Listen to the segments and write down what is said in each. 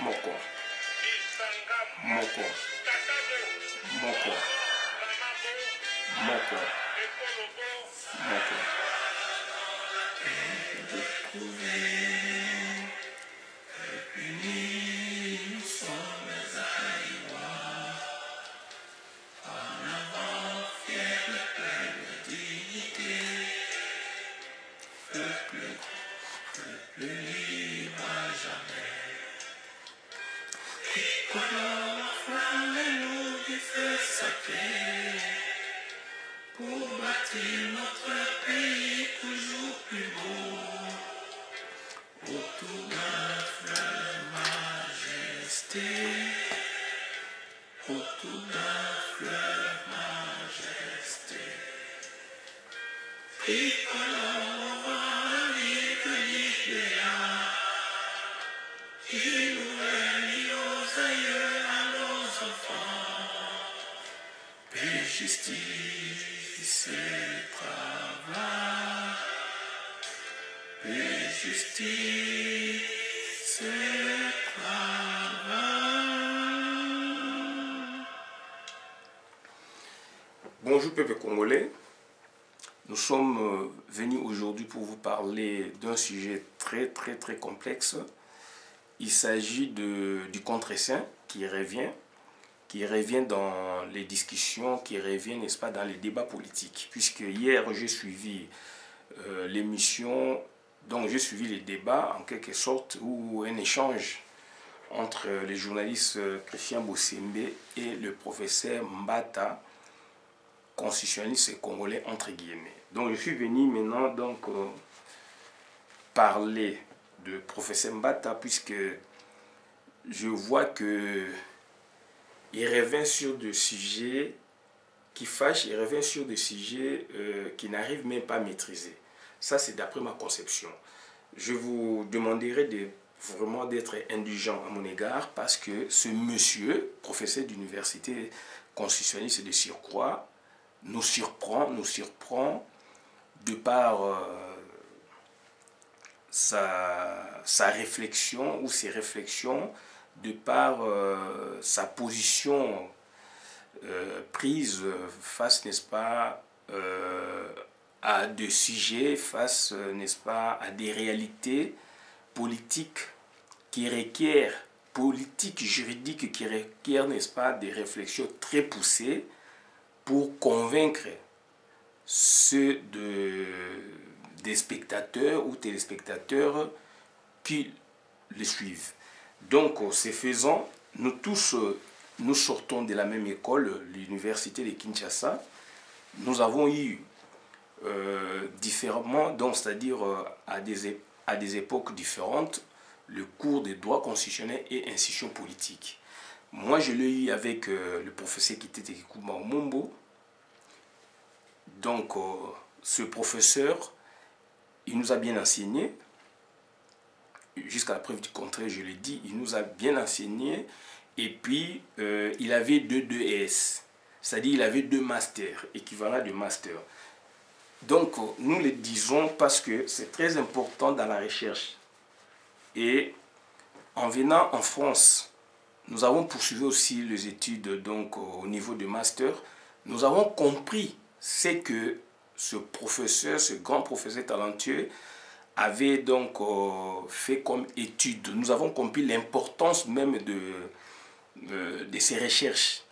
Moko, moko, moko, moko, moko. Pour bâtir notre pays toujours plus beau, autour d'un fleuve majesté, autour d'un fleuve majesté. Tricolore arrive l'idéal, qui nous réunit aux aïeux à nos enfants. Paix, justice et travail. Paix, justice et travail. Bonjour peuple congolais, nous sommes venus aujourd'hui pour vous parler d'un sujet très complexe. Il s'agit du contre-saint qui revient dans les discussions, qui revient, n'est-ce pas, dans les débats politiques. Puisque hier, j'ai suivi l'émission, donc j'ai suivi les débats, en quelque sorte, ou un échange entre les journalistes Christian Bossembe et le professeur Mbata, constitutionnaliste congolais, entre guillemets. Donc je suis venu maintenant parler de professeur Mbata, puisque je vois que il revient sur des sujets qui fâchent, il revient sur des sujets qu'il n'arrive même pas à maîtriser. Ça, c'est d'après ma conception. Je vous demanderai vraiment d'être indulgent à mon égard, parce que ce monsieur, professeur d'université constitutionnaliste de surcroît, nous surprend de par sa réflexion ou ses réflexions, de par sa position prise face, n'est-ce pas, à des sujets, face, n'est-ce pas, à des réalités politiques qui requièrent, politiques, juridiques, qui requièrent, n'est-ce pas, des réflexions très poussées pour convaincre ceux des spectateurs ou téléspectateurs qui les suivent. Donc, ce faisant, nous tous, nous sortons de la même école, l'université de Kinshasa. Nous avons eu différemment, donc c'est-à-dire à des époques différentes, le cours des droits constitutionnels et institutions politiques. Moi, je l'ai eu avec le professeur Kitete Kikuma Omombo. Donc, ce professeur, il nous a bien enseigné. Jusqu'à la preuve du contraire, je l'ai dit, il nous a bien enseigné. Et puis, il avait deux 2S. C'est-à-dire, il avait 2 masters, équivalent de master. Donc, nous le disons parce que c'est très important dans la recherche. Et en venant en France, nous avons poursuivi aussi les études donc, au niveau de master. Nous avons compris ce que ce professeur, ce grand professeur talentueux, avait donc fait comme étude. Nous avons compris l'importance même de ces recherches.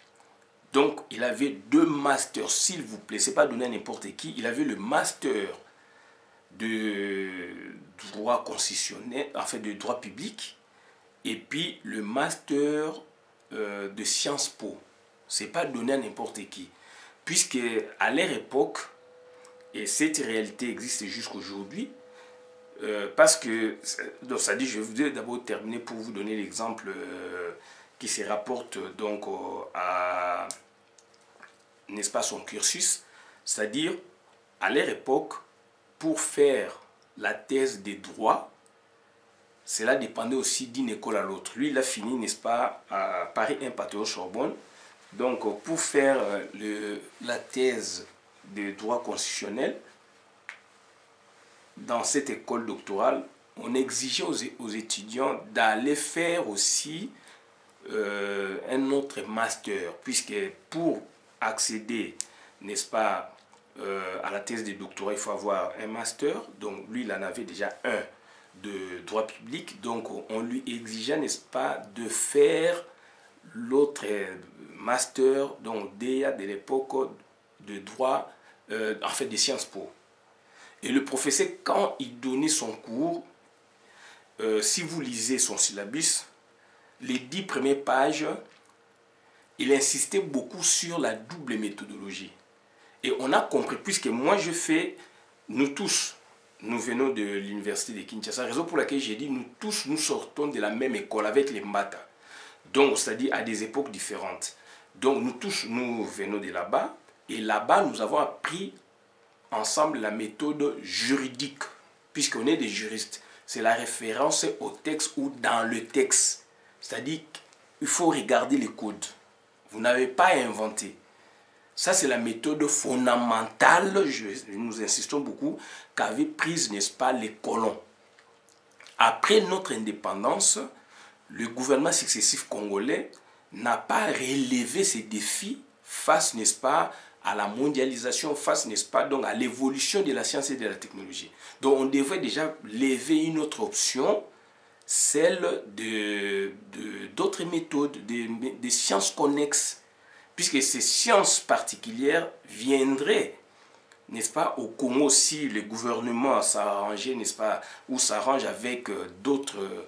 Donc, il avait 2 masters, s'il vous plaît. Ce n'est pas donné à n'importe qui. Il avait le master de droit constitutionnel, en fait de droit public, et puis le master de Sciences Po. Ce n'est pas donné à n'importe qui. Puisque à leur époque, et cette réalité existe jusqu'aujourd'hui, Parce que, donc ça dit, je voudrais d'abord terminer pour vous donner l'exemple qui se rapporte donc à, n'est-ce pas, son cursus. C'est-à-dire, à leur époque, pour faire la thèse des droits, cela dépendait aussi d'une école à l'autre. Lui, il a fini, n'est-ce pas, à Paris 1 Panthéon-Sorbonne. Donc, pour faire la thèse de droit constitutionnel, dans cette école doctorale, on exigeait aux étudiants d'aller faire aussi un autre master, puisque pour accéder, n'est-ce pas, à la thèse de doctorat, il faut avoir un master. Donc, lui, il en avait déjà un de droit public. Donc, on lui exigeait, n'est-ce pas, de faire l'autre master, donc DEA de l'époque de droit, en fait, de Sciences Po. Et le professeur, quand il donnait son cours, si vous lisez son syllabus, les 10 premières pages, il insistait beaucoup sur la double méthodologie. Et on a compris, puisque moi je fais, nous tous, nous venons de l'université de Kinshasa, raison pour laquelle j'ai dit, nous tous, nous sortons de la même école avec les Mbata. Donc, c'est-à-dire à des époques différentes. Donc, nous tous, nous venons de là-bas. Et là-bas, nous avons appris ensemble la méthode juridique, puisqu'on est des juristes. C'est la référence au texte ou dans le texte. C'est-à-dire qu'il faut regarder les codes. Vous n'avez pas inventé. Ça, c'est la méthode fondamentale, nous insistons beaucoup, qu'avaient prise, n'est-ce pas, les colons. Après notre indépendance, le gouvernement successif congolais n'a pas relevé ces défis face, n'est-ce pas, à la mondialisation, face, n'est-ce pas, donc à l'évolution de la science et de la technologie. Donc on devrait déjà lever une autre option, celle d'autres méthodes, des sciences connexes, puisque ces sciences particulières viendraient, n'est-ce pas, au Congo si le gouvernement s'arrangeait, n'est-ce pas, ou s'arrange avec d'autres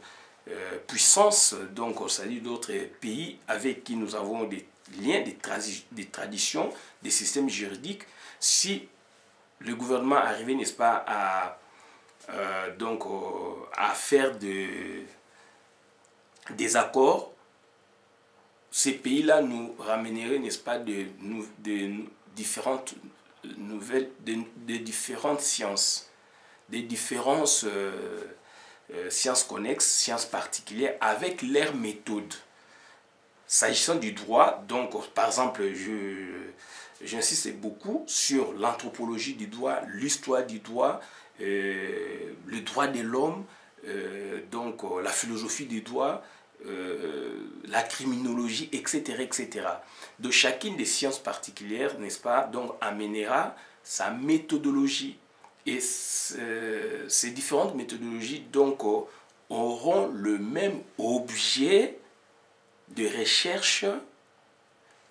puissances, donc c'est-à-dire d'autres pays avec qui nous avons des liens, des traditions, des systèmes juridiques. Si le gouvernement arrivait, n'est-ce pas, à faire des accords, ces pays-là nous ramèneraient, n'est-ce pas, de différentes nouvelles, de différentes sciences, des différentes sciences connexes, sciences particulières, avec leurs méthodes. S'agissant du droit, donc, par exemple, j'insiste beaucoup sur l'anthropologie du droit, l'histoire du droit, le droit de l'homme, la philosophie du droit, la criminologie, etc., etc. De chacune des sciences particulières, n'est-ce pas, donc amènera sa méthodologie. Et ces différentes méthodologies, donc, auront le même objet de recherche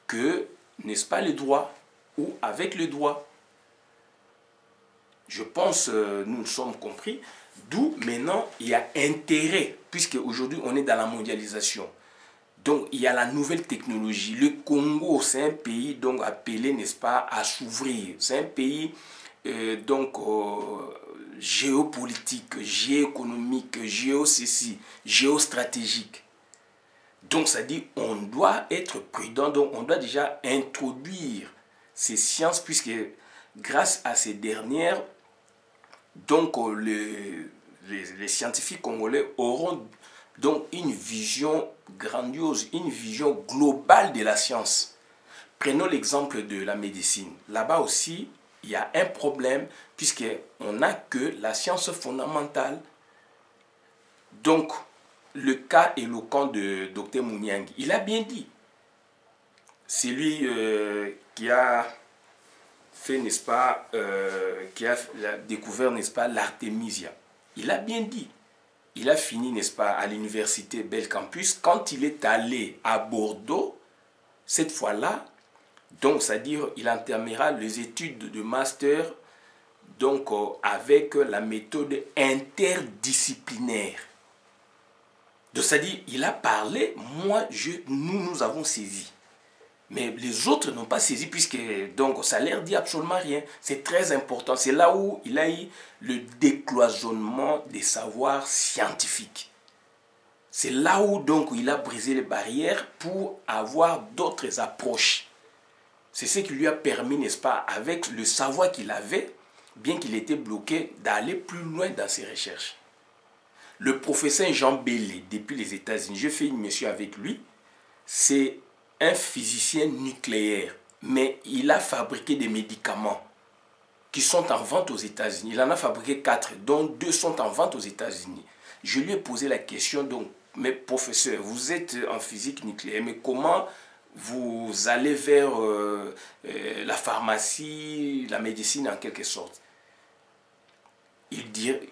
que, n'est-ce pas, le droit, ou avec le droit. Je pense, nous sommes compris, d'où maintenant il y a intérêt, puisque aujourd'hui on est dans la mondialisation. Donc il y a la nouvelle technologie. Le Congo, c'est un pays donc appelé, n'est-ce pas, à s'ouvrir. C'est un pays géopolitique, géoéconomique, géostratégique. Donc ça dit on doit être prudent, donc on doit déjà introduire ces sciences, puisque grâce à ces dernières, donc les scientifiques congolais auront donc une vision grandiose, une vision globale de la science. Prenons l'exemple de la médecine. Là-bas aussi, il y a un problème, puisqu'on n'a que la science fondamentale. Donc, le cas éloquent de Dr Mouniangui, il a bien dit. C'est lui qui a fait, n'est-ce pas, qui a découvert, n'est-ce pas, l'artémisia. Il a bien dit. Il a fini, n'est-ce pas, à l'université Belcampus. Quand il est allé à Bordeaux, cette fois-là, donc, c'est-à-dire, il entamera les études de master, donc, avec la méthode interdisciplinaire. Donc, c'est-à-dire, il a parlé, nous avons saisi. Mais les autres n'ont pas saisi puisque donc ça leur dit absolument rien. C'est très important. C'est là où il a eu le décloisonnement des savoirs scientifiques. C'est là où donc il a brisé les barrières pour avoir d'autres approches. C'est ce qui lui a permis, n'est-ce pas, avec le savoir qu'il avait, bien qu'il était bloqué, d'aller plus loin dans ses recherches. Le professeur Jean Bellé, depuis les États-Unis, je fais une mission avec lui, c'est un physicien nucléaire, mais il a fabriqué des médicaments qui sont en vente aux États-Unis. Il en a fabriqué 4, dont 2 sont en vente aux États-Unis. Je lui ai posé la question, donc, mais professeur, vous êtes en physique nucléaire, mais comment vous allez vers la pharmacie, la médecine en quelque sorte? Il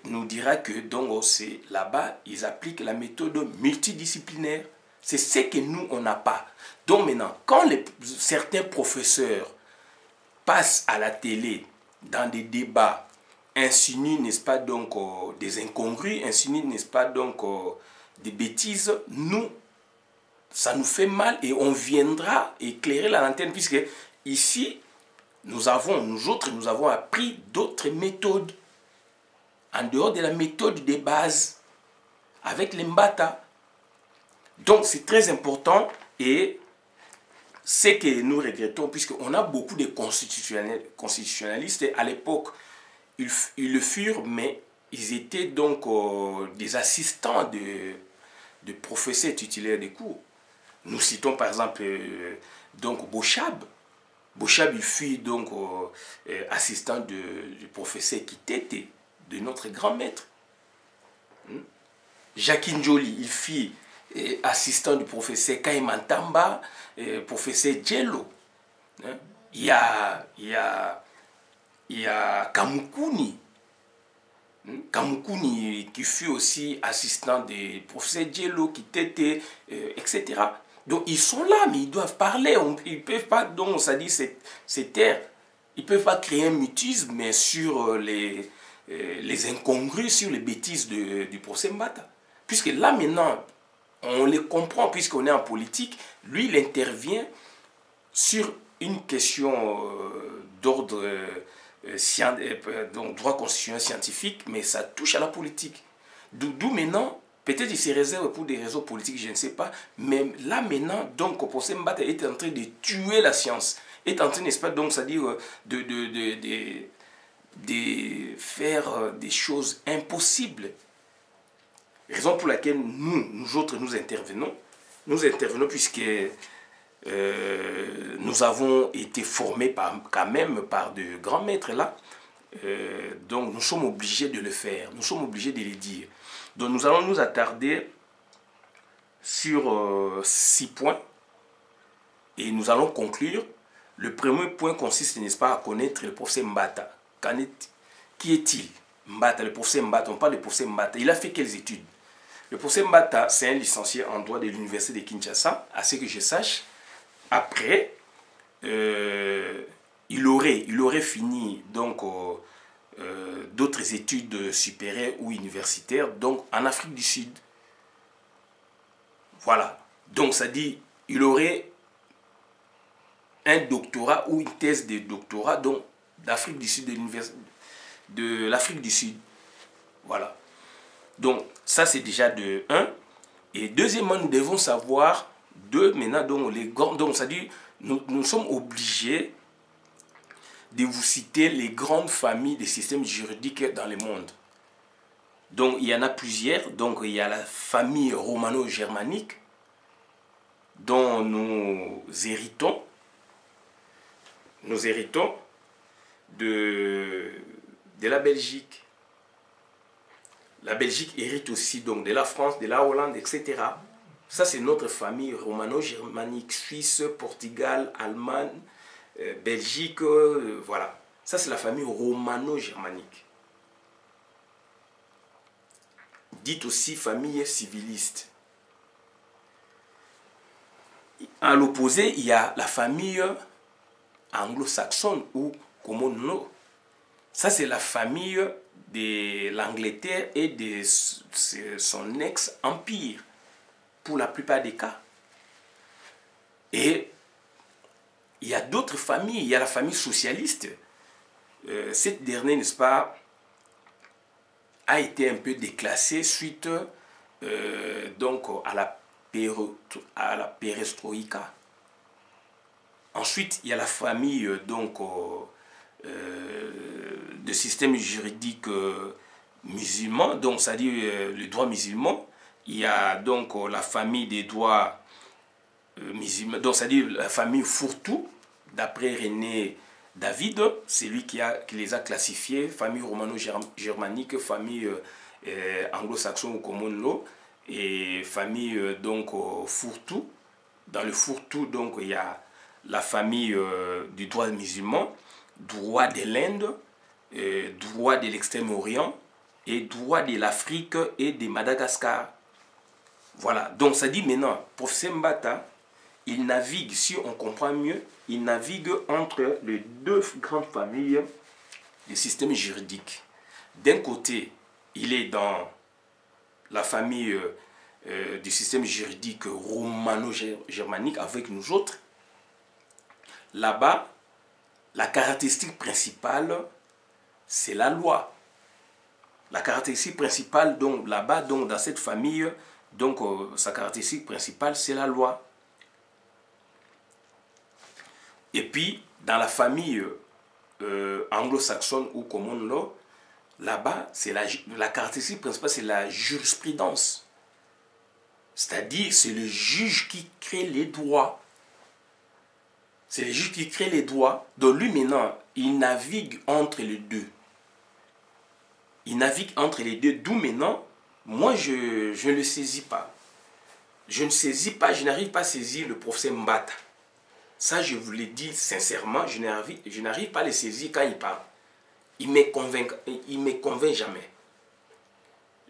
nous dira que donc c'est là-bas, ils appliquent la méthode multidisciplinaire. C'est ce que nous, on n'a pas. Donc maintenant, quand certains professeurs passent à la télé, dans des débats, insinuent, n'est-ce pas, donc des incongrues, insinuent, n'est-ce pas, donc des bêtises, nous, ça nous fait mal et on viendra éclairer la lanterne puisque ici, nous avons appris d'autres méthodes en dehors de la méthode des bases avec les mbata. Donc c'est très important et ce que nous regrettons puisqu'on a beaucoup de constitutionnalistes et à l'époque ils le furent mais ils étaient donc des assistants de professeurs titulaires des cours. Nous citons par exemple donc Bochab. Bochab il fut donc assistant du professeur Kitete, de notre grand maître. Jacques Njoli, il fut assistant du professeur Kaimantamba, professeur Djello. Il y a Kamukuni. Kamukuni qui fut aussi assistant du professeur Djello, Kitete, etc. Donc ils sont là, mais ils doivent parler. Ils ne peuvent pas, donc ça dit, c'est taire. Ils ne peuvent pas créer un mutisme mais sur les incongrus, sur les bêtises du procès Mbata. Puisque là maintenant, on les comprend, puisqu'on est en politique, lui il intervient sur une question d'ordre droit constitutionnel scientifique, mais ça touche à la politique. D'où maintenant, peut-être il se réserve pour des raisons politiques, je ne sais pas, mais là maintenant, donc le procès Mbata est en train de tuer la science, est en train, n'est-ce pas, donc c'est-à-dire de faire des choses impossibles. Raison pour laquelle nous autres, nous intervenons. Nous intervenons puisque nous avons été formés quand même par de grands maîtres là. Donc nous sommes obligés de le faire. Nous sommes obligés de le dire. Donc nous allons nous attarder sur 6 points. Et nous allons conclure. Le premier point consiste, n'est-ce pas, à connaître le professeur Mbata. Qui est-il? Mbata, le professeur Mbata, on parle du professeur Mbata. Il a fait quelles études? Le professeur Mbata, c'est un licencié en droit de l'université de Kinshasa, à ce que je sache. Après, il aurait fini donc d'autres études supérieures ou universitaires, donc en Afrique du Sud. Voilà. Donc ça dit, il aurait un doctorat ou une thèse de doctorat donc d'Afrique du Sud, de l'Afrique du Sud. Voilà. Donc ça c'est déjà de 1. Et deuxièmement, nous devons savoir maintenant donc ça dit nous sommes obligés de vous citer les grandes familles des systèmes juridiques dans le monde. Donc il y en a plusieurs. Donc il y a la famille romano-germanique dont nous héritons. Nous héritons de la Belgique. La Belgique hérite aussi donc de la France, de la Hollande, etc. Ça, c'est notre famille romano-germanique, Suisse, Portugal, Allemagne, Belgique, voilà. Ça, c'est la famille romano-germanique. Dite aussi famille civiliste. À l'opposé, il y a la famille anglo-saxonne ou Komono. Ça, c'est la famille de l'Angleterre et de son ex-empire, pour la plupart des cas. Et il y a d'autres familles. Il y a la famille socialiste. Cette dernière, n'est-ce pas, a été un peu déclassée suite donc à la perestroïka. Ensuite, il y a la famille donc de système juridique musulman, donc c'est-à-dire le droit musulman. Il y a donc la famille des droits musulmans, donc c'est-à-dire la famille Fourtou, d'après René David, c'est lui qui les a classifiés, famille romano-germanique, famille anglo-saxon ou common law, et famille donc Fourtou. Dans le Fourtou, donc il y a la famille du droit musulman, droit de l'Inde, droit de l'Extrême-Orient et droit de l'Afrique et de Madagascar. Voilà, donc ça dit maintenant, professeur Mbata, il navigue, si on comprend mieux, il navigue entre les deux grandes familles du système juridique. D'un côté, il est dans la famille du système juridique romano-germanique avec nous autres. Là-bas, la caractéristique principale, c'est la loi. La caractéristique principale, donc là-bas, donc dans cette famille, donc sa caractéristique principale, c'est la loi. Et puis, dans la famille anglo-saxonne ou common law, là-bas, c'est la caractéristique principale, c'est la jurisprudence. C'est-à-dire, c'est le juge qui crée les droits. C'est le juge qui crée les droits. Donc lui, maintenant, il navigue entre les deux. Il navigue entre les deux. D'où maintenant, moi, je ne le saisis pas. Je ne saisis pas, je n'arrive pas à saisir le professeur Mbata. Ça, je vous l'ai dit sincèrement, je n'arrive pas à le saisir quand il parle. Il me convainc jamais.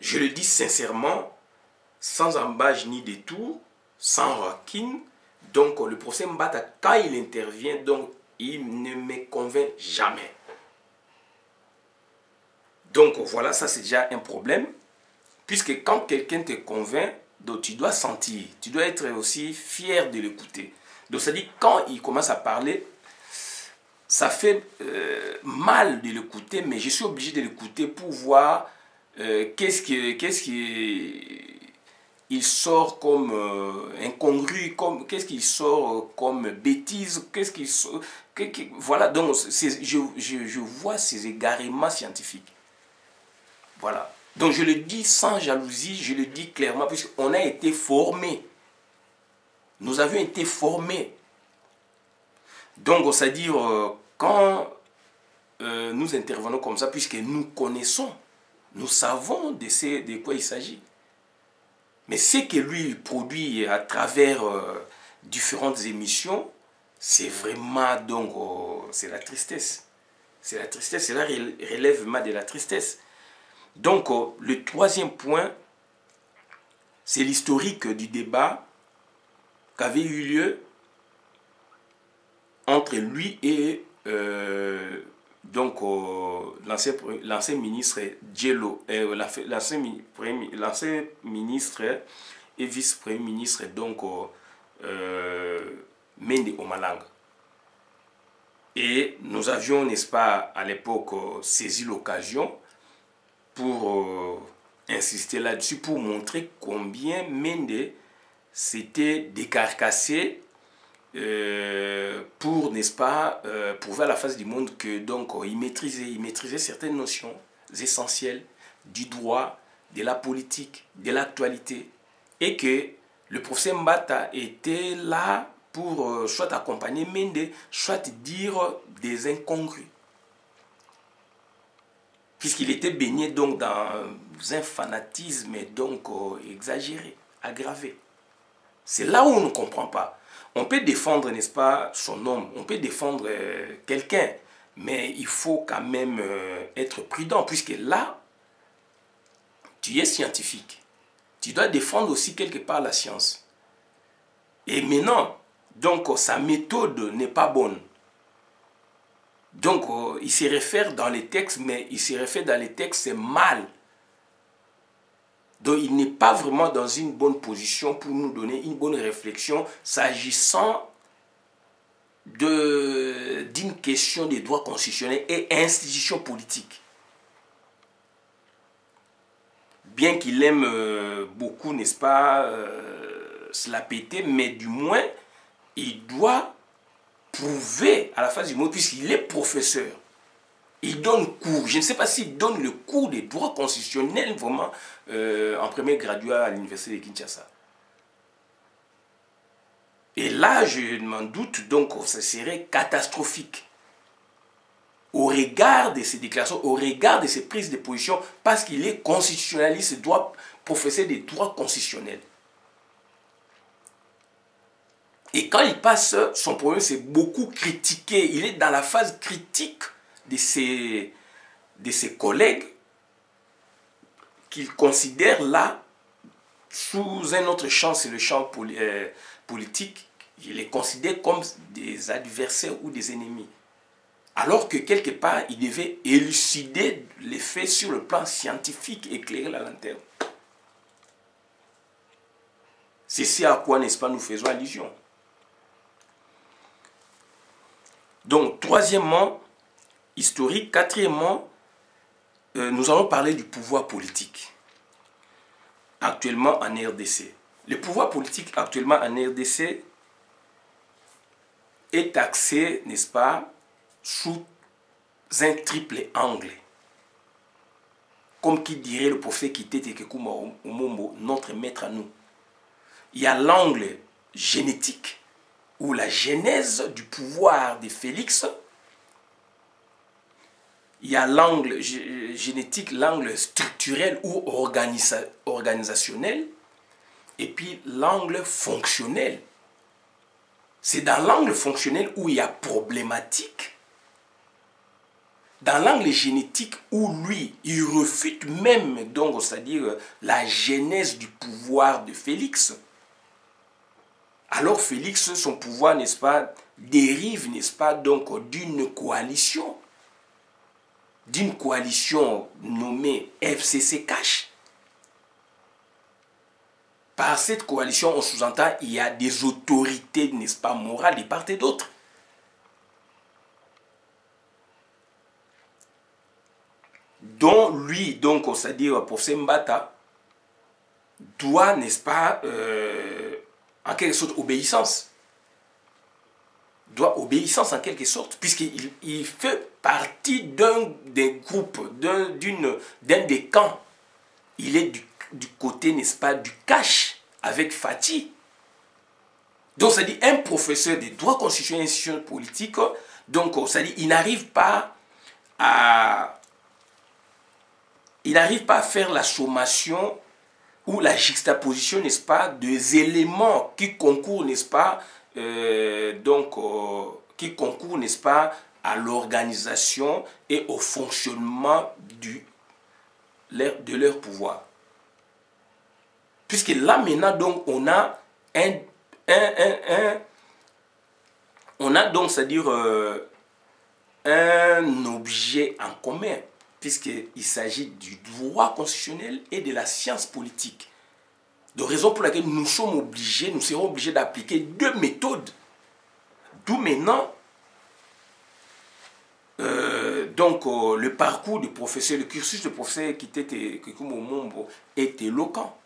Je le dis sincèrement, sans embâche ni détour, sans rancune. Donc, le professeur Mbata, quand il intervient, donc, il ne me convainc jamais. Donc, voilà, ça c'est déjà un problème. Puisque quand quelqu'un te convainc, donc, tu dois sentir, tu dois être aussi fier de l'écouter. Donc, ça dit, quand il commence à parler, ça fait mal de l'écouter, mais je suis obligé de l'écouter pour voir qu'est-ce qu'il sort comme incongru, qu'est-ce qu'il sort comme bêtise, qu'est-ce qu'il sort... voilà, donc je vois ces égarements scientifiques. Voilà. Donc je le dis sans jalousie, je le dis clairement, puisqu'on a été formés. Nous avions été formés. Donc, c'est-à-dire, quand nous intervenons comme ça, puisque nous connaissons, nous savons de quoi il s'agit. Mais ce que lui produit à travers différentes émissions, c'est vraiment, donc, c'est la tristesse. C'est la tristesse, cela relève vraiment de la tristesse. Donc, le troisième point, c'est l'historique du débat qu'avait eu lieu entre lui et donc l'ancien ministre Djello, l'ancien ministre et vice-premier ministre donc Mende Omalanga. Et nous avions, n'est-ce pas, à l'époque saisi l'occasion pour insister là-dessus, pour montrer combien Mende s'était décarcassé pour, n'est-ce pas, prouver à la face du monde que donc il maîtrisait certaines notions essentielles du droit, de la politique, de l'actualité, et que le professeur Mbata était là pour soit accompagner Mende, soit dire des incongrus, puisqu'il était baigné donc dans un fanatisme donc exagéré, aggravé. C'est là où on ne comprend pas. On peut défendre, n'est-ce pas, son homme, on peut défendre quelqu'un, mais il faut quand même être prudent, puisque là, tu es scientifique. Tu dois défendre aussi quelque part la science. Et maintenant, donc, sa méthode n'est pas bonne. Donc, il se réfère dans les textes, mais il se réfère dans les textes mal. Donc, il n'est pas vraiment dans une bonne position pour nous donner une bonne réflexion s'agissant d'une question des droits constitutionnels et institutions politiques. Bien qu'il aime beaucoup, n'est-ce pas, se la péter, mais du moins, il doit prouver à la face du mot, puisqu'il est professeur. Il donne cours. Je ne sais pas s'il donne le cours des droits constitutionnels vraiment en premier graduat à l'université de Kinshasa. Et là, je m'en doute, donc, ça serait catastrophique. Au regard de ses déclarations, au regard de ses prises de position, parce qu'il est constitutionnaliste, il doit professer des droits constitutionnels. Et quand il passe, son problème, c'est beaucoup critiquer. Il est dans la phase critique de ses collègues qu'il considère là, sous un autre champ, c'est le champ politique, il les considère comme des adversaires ou des ennemis. Alors que quelque part, il devait élucider les faits sur le plan scientifique, éclairer la lanterne. C'est ce à quoi, n'est-ce pas, nous faisons allusion. Donc, troisièmement, historique. Quatrièmement, nous allons parler du pouvoir politique actuellement en RDC. Le pouvoir politique actuellement en RDC est axé, n'est-ce pas, sous un triple angle. Comme qui dirait le prophète Kitete Kekuma Omombo, notre maître à nous. Il y a l'angle génétique, ou la genèse du pouvoir de Félix. Il y a l'angle génétique, l'angle structurel ou organisationnel, et puis l'angle fonctionnel. C'est dans l'angle fonctionnel où il y a problématique. Dans l'angle génétique où lui, il refute même, donc, c'est-à-dire la genèse du pouvoir de Félix. Alors Félix, son pouvoir, n'est-ce pas, dérive, n'est-ce pas, donc d'une coalition nommée FCC Cash. Par cette coalition, on sous-entend il y a des autorités, n'est-ce pas, morales de part et d'autre. Dont lui, donc, c'est-à-dire professeur Mbata, doit, n'est-ce pas, en quelque sorte, obéissance. Doit obéissance en quelque sorte, puisqu'il fait partie d'un des groupes, d'un des camps. Il est du côté, n'est-ce pas, du cash avec Fati. Donc, ça dit un professeur des droits constitutionnels et institutions politiques, donc, ça dit il n'arrive pas à faire la sommation ou la juxtaposition, n'est-ce pas, des éléments qui concourent, n'est-ce pas, qui concourent, n'est-ce pas, à l'organisation et au fonctionnement de leur pouvoir. Puisque là, maintenant, donc, on a donc, c'est-à-dire un objet en commun, puisqu'il s'agit du droit constitutionnel et de la science politique. De raison pour laquelle nous serons obligés d'appliquer deux méthodes. D'où maintenant, le parcours du professeur, le cursus du professeur Kitete Kekuma Omombo est éloquent.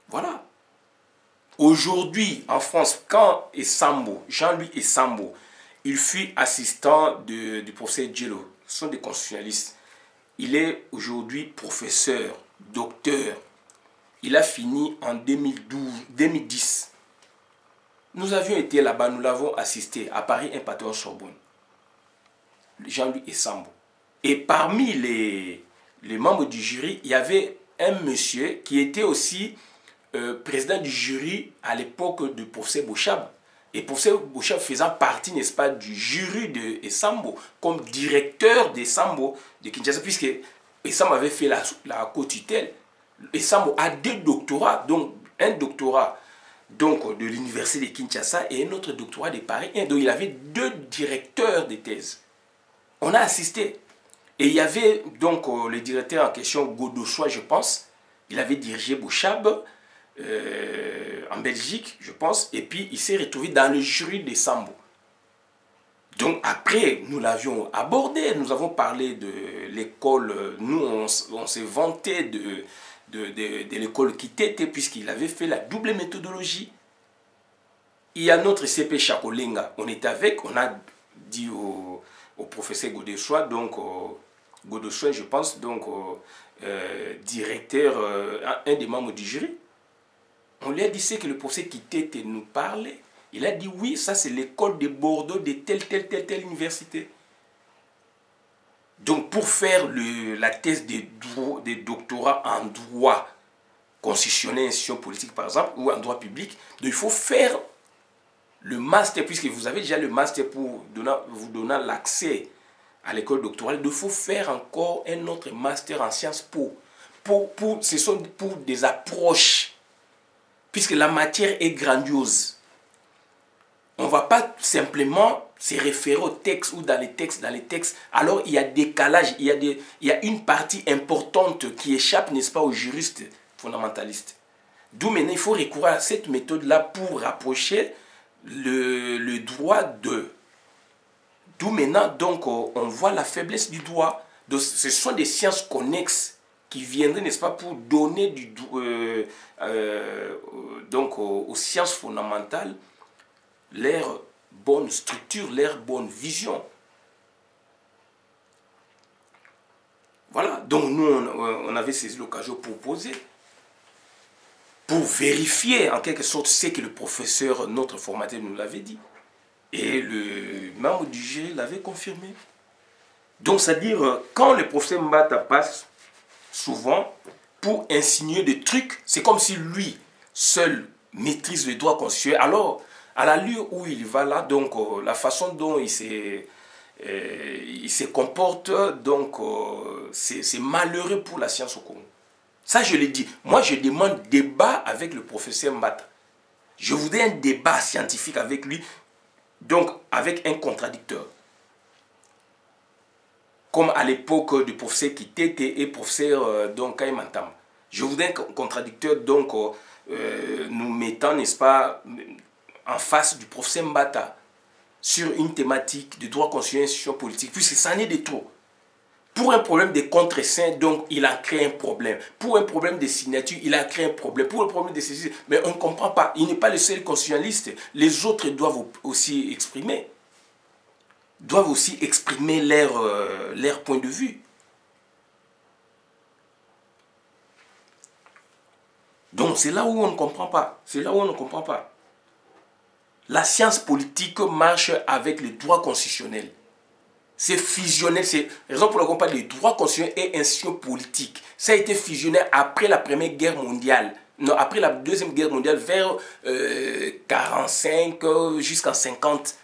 Voilà. Aujourd'hui, en France, quand Jean-Louis Essambo, il fut assistant du professeur Djelo, ce sont des constitutionnalistes. Il est aujourd'hui professeur, docteur. Il a fini en 2010. Nous avions été là-bas, nous l'avons assisté à Paris, un patron Sorbonne, Jean-Louis Essambo. Et parmi les membres du jury, il y avait un monsieur qui était aussi président du jury à l'époque du professeur Bouchab. Et professeur Bouchab faisant partie, n'est-ce pas, du jury de Essambo, comme directeur d'Essambo de Kinshasa, puisque Essambo avait fait la co-tutelle. Essambo a deux doctorats, donc un doctorat donc, de l'université de Kinshasa et un autre doctorat de Paris. Et donc il avait deux directeurs de thèse. On a assisté. Et il y avait donc le directeur en question, Godosois, je pense. Il avait dirigé Bouchab. en Belgique, je pense, et puis il s'est retrouvé dans le jury de Sambo. Donc après, nous l'avions abordé, nous avons parlé de l'école, nous on s'est vanté de l'école Kitete, puisqu'il avait fait la double méthodologie. Il y a notre CP Chakolenga, on était avec, on a dit au professeur Godessois, donc Godessois je pense, donc directeur, un des membres du jury, on lui a dit ce que le professeur Kitete nous parlait. Il a dit oui, ça c'est l'école de Bordeaux de telle université. Donc pour faire la thèse de doctorat en droit constitutionnel, institution politique par exemple, ou en droit public, donc il faut faire le master, puisque vous avez déjà le master pour vous donner l'accès à l'école doctorale, il faut faire encore un autre master en sciences po. Ce sont pour des approches, puisque la matière est grandiose. On ne va pas simplement se référer aux textes ou dans les textes. Alors il y a décalage, il y a une partie importante qui échappe, n'est-ce pas, aux juristes fondamentalistes. D'où maintenant il faut recourir à cette méthode-là pour rapprocher le droit de. D'où maintenant donc on voit la faiblesse du droit. Donc, ce sont des sciences connexes qui viendraient, n'est-ce pas, pour donner donc aux sciences fondamentales leur bonne structure, leur bonne vision. Voilà, donc nous, on avait saisi l'occasion pour poser, pour vérifier en quelque sorte ce que le professeur, notre formateur, nous l'avait dit. Et le membre du jury l'avait confirmé. Donc, c'est-à-dire, quand le professeur Mbata passe, souvent, pour insinuer des trucs, c'est comme si lui, seul, maîtrise le droit constitutionnel. Alors, à l'allure où il va là, donc la façon dont il se comporte, donc c'est malheureux pour la science au Congo. Ça, je l'ai dit. Moi, je demande débat avec le professeur Mbata. Je voudrais un débat scientifique avec lui, donc avec un contradicteur. Comme à l'époque du professeur Kitete et professeur donc Kaimantam. Je voudrais un contradicteur, donc nous mettant, n'est-ce pas, en face du professeur Mbata sur une thématique de droit constitutionnel et institution politique, puisque ça en est de trop. Pour un problème de contre-saint, donc il a créé un problème. Pour un problème de signature, il a créé un problème. Pour un problème de ceci, mais on ne comprend pas. Il n'est pas le seul constitutionnaliste. Les autres doivent aussi exprimer. Doivent aussi exprimer leur point de vue. Donc c'est là où on ne comprend pas. C'est là où on ne comprend pas. La science politique marche avec le droit constitutionnel. C'est fusionnel. C'est la raison pour laquelle on parle de droit constitutionnel et institution politique. Ça a été fusionné après la Première Guerre mondiale. Non, après la Deuxième Guerre mondiale, vers 45 jusqu'en 50.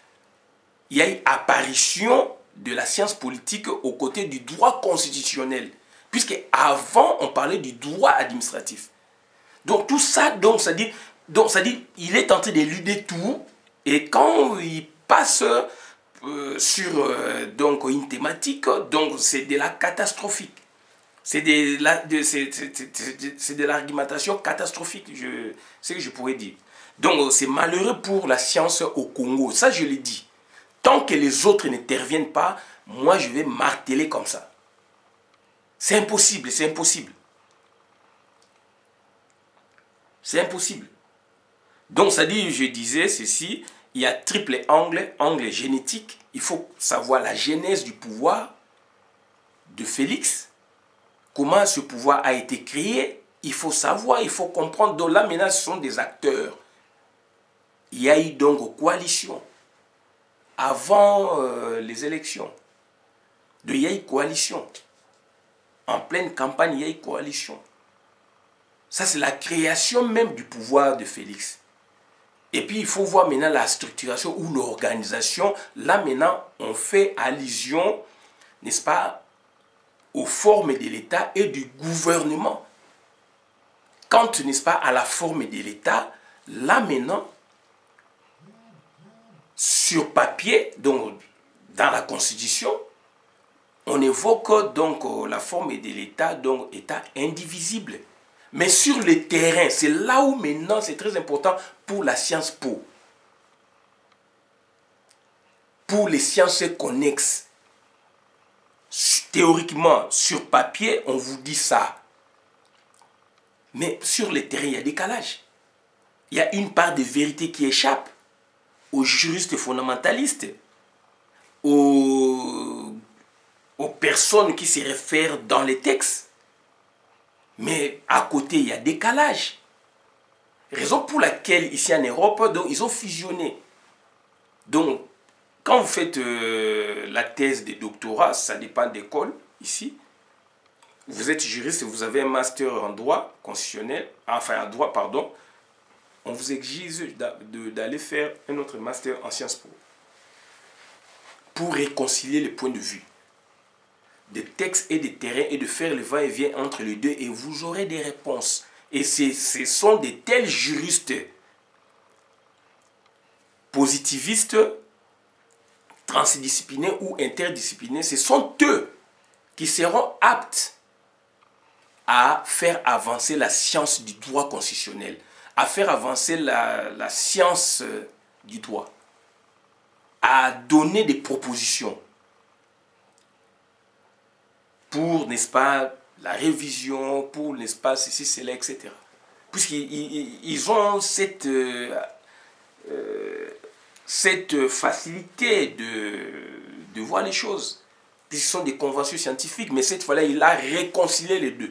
Il y a eu apparition de la science politique aux côtés du droit constitutionnel. Puisque avant, on parlait du droit administratif. Donc tout ça, donc ça dit, il est en train d'éluder tout. Et quand il passe sur donc une thématique, donc c'est de la catastrophique. C'est de l'argumentation catastrophique, c'est ce que je pourrais dire. Donc c'est malheureux pour la science au Congo. Ça, je l'ai dit. Tant que les autres n'interviennent pas, moi, je vais marteler comme ça. C'est impossible, c'est impossible. C'est impossible. Donc, ça dit, je disais ceci, il y a triple angle génétique. Il faut savoir la genèse du pouvoir de Félix. Comment ce pouvoir a été créé. Il faut savoir, il faut comprendre. Donc là, maintenant, ce sont des acteurs. Il y a eu donc coalition. Avant les élections. Il y a eu coalition. En pleine campagne, il y a eu coalition. Ça, c'est la création même du pouvoir de Félix. Et puis, il faut voir maintenant la structuration ou l'organisation. Là, maintenant, on fait allusion, n'est-ce pas, aux formes de l'État et du gouvernement. Quant, n'est-ce pas, à la forme de l'État, là, maintenant, sur papier, donc dans la Constitution, on évoque donc la forme de l'État, donc État indivisible. Mais sur le terrain, c'est là où maintenant c'est très important pour la science po. Pour les sciences connexes. Théoriquement, sur papier, on vous dit ça. Mais sur le terrain, il y a décalage. Il y a une part de vérité qui échappe aux juristes fondamentalistes, aux personnes qui se réfèrent dans les textes. Mais à côté, il y a décalage. Raison pour laquelle, ici en Europe, donc, ils ont fusionné. Donc, quand vous faites la thèse de doctorat, ça dépend d'école, ici. Vous êtes juriste, vous avez un master en droit constitutionnel, enfin en droit, pardon. On vous exige d'aller faire un autre master en sciences po. Pour réconcilier les points de vue des textes et des terrains et de faire le va-et-vient entre les deux et vous aurez des réponses. Et ce sont de tels juristes positivistes, transdisciplinaires ou interdisciplinaires, ce sont eux qui seront aptes à faire avancer la science du droit constitutionnel, à faire avancer la science du droit, à donner des propositions pour, n'est-ce pas, la révision, pour, n'est-ce pas, ceci, cela, etc. Puisqu'ils ont cette facilité de voir les choses. Puisqu'ils sont des conventions scientifiques, mais cette fois-là, il a réconcilié les deux.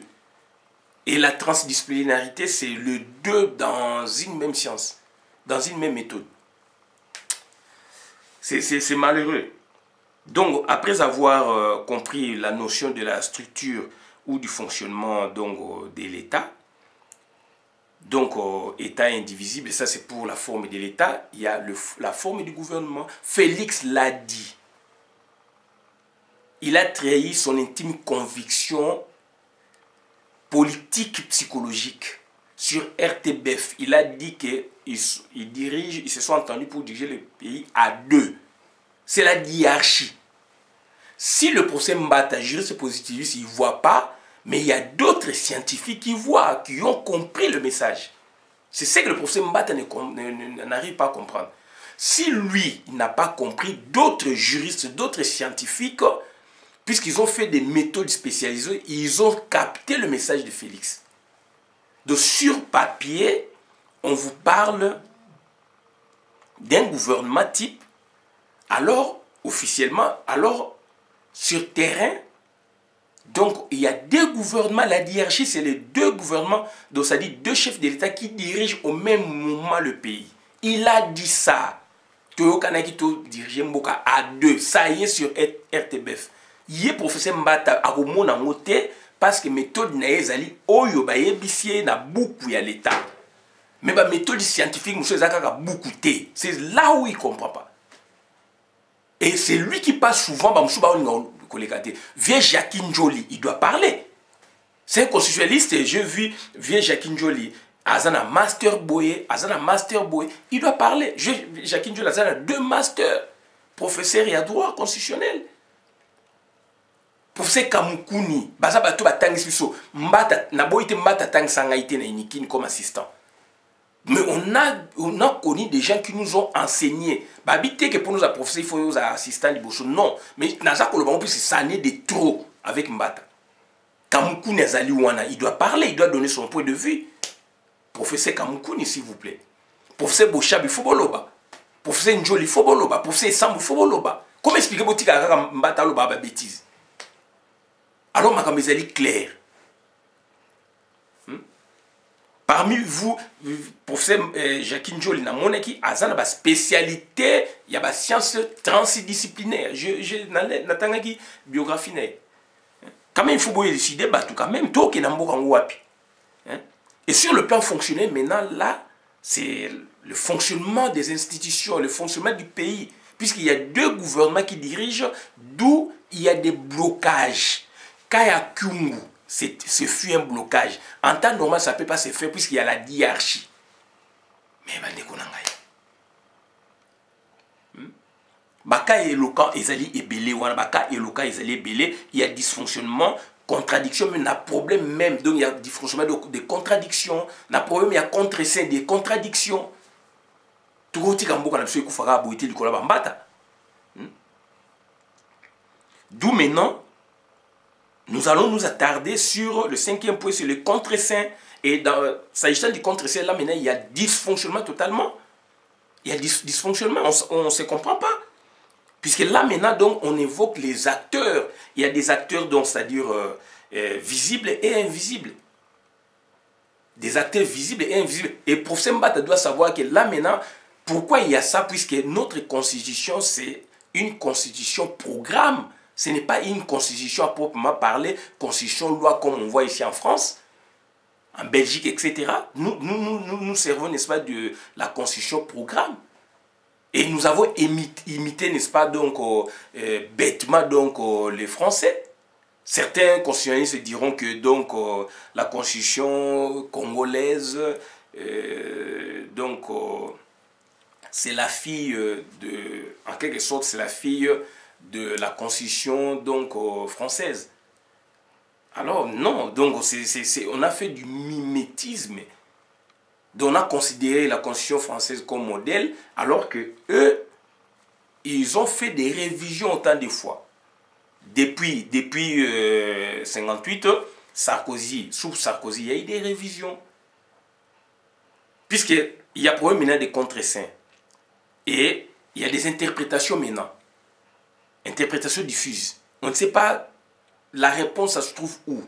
Et la transdisciplinarité, c'est le deux dans une même science, dans une même méthode. C'est malheureux. Donc, après avoir compris la notion de la structure ou du fonctionnement donc, de l'État, donc État indivisible, et ça c'est pour la forme de l'État, il y a la forme du gouvernement. Félix l'a dit. Il a trahi son intime conviction politique psychologique sur RTBF. Il a dit qu'ils se sont entendus pour diriger le pays à deux. C'est la hiérarchie. Si le professeur Mbata, juriste positiviste, il ne voit pas, mais il y a d'autres scientifiques qui voient, qui ont compris le message. C'est ce que le professeur Mbata n'arrive pas à comprendre. Si lui, il n'a pas compris, d'autres juristes, d'autres scientifiques, puisqu'ils ont fait des méthodes spécialisées, ils ont capté le message de Félix. Donc sur papier, on vous parle d'un gouvernement type, alors officiellement, alors sur terrain, donc il y a deux gouvernements, la hiérarchie c'est les deux gouvernements, donc ça dit deux chefs de l'État qui dirigent au même moment le pays. Il a dit ça, Toyo Kanakito dirige Mboka à deux, ça y est sur RTBF. Il est professeur Mbata à Romona Moté parce que méthode naezali oyo ba yebisie na beaucoup ya l'État. Mais la méthode scientifique, c'est là où il ne comprend pas. Et c'est lui qui passe souvent, vieux Jacquin Joly, il doit parler. C'est un constitutionnaliste, j'ai vu vieux Jacquin Joly, Azana Master Boye, il doit parler. Jacquin Joly, Azana deux masters, professeur et à droit constitutionnel. Professeur Kamukuni, Baza Bato Batangis Biso, Mbata, Naboite Mbata Tang Sangaïte na Inikin comme assistant. Mais on a connu des gens qui nous ont enseigné. Babité que pour nous approfondir, il faut nous assistants de non. Mais Naza Kolobango, puis c'est ça n'est de trop avec Mbata. Kamukuni Azali Wana, il doit parler, il doit donner son point de vue. Professeur Kamukuni, s'il vous plaît. Professeur Bochab, il faut boloba. Professeur Njoli, il faut boloba. Professeur Sambu, il faut boloba. Comment expliquer que Mbata loba ba bêtise? Alors, ma camisole est claire. Parmi vous, professeur Jacquin Joly, il y a une spécialité, il y a une science transdisciplinaire. Je n'ai pas de biographie. Quand même, il faut décider, quand même, tout est dans. Et sur le plan fonctionnel, maintenant, là, c'est le fonctionnement des institutions, le fonctionnement du pays. Puisqu'il y a deux gouvernements qui dirigent, d'où il y a des blocages. Kaya Kungu. Ce fut un blocage. En temps normal, ça ne peut pas se faire puisqu'il y a la hiérarchie. Mais Baka éloquent, Ezali et Belé, Baka éloquent, Ezali et Belé, il y a dysfonctionnement contradiction, mais il y a problème même. Donc il y a franchement des contradictions. Il y a problème, il y a contre-saint, des contradictions. Tout le monde d'où maintenant, nous allons nous attarder sur le 5e point, c'est le contre-saint. Et s'agissant du contre-saint, là maintenant, il y a dysfonctionnement totalement. Il y a dysfonctionnement, on ne se comprend pas. Puisque là maintenant, donc, on évoque les acteurs. Il y a des acteurs, c'est-à-dire visibles et invisibles. Des acteurs visibles et invisibles. Et professeur Mbata doit savoir que là maintenant, pourquoi il y a ça? Puisque notre constitution, c'est une constitution programme. Ce n'est pas une constitution à proprement parler, constitution loi comme on voit ici en France, en Belgique, etc. Nous servons, n'est-ce pas, de la constitution programme. Et nous avons imité, n'est-ce pas, donc, bêtement, donc, les Français. Certains constitutionnalistes diront que, donc, la constitution congolaise, donc, c'est la fille en quelque sorte, c'est la fille de la constitution, donc, française. Alors, non, donc, on a fait du mimétisme. Donc on a considéré la constitution française comme modèle, alors que eux, ils ont fait des révisions autant de fois. Depuis 58, sous Sarkozy, il y a eu des révisions. Puisqu'il y a problème maintenant des contre-saints. Et il y a des interprétations maintenant. Interprétations diffuses. On ne sait pas la réponse, ça se trouve où.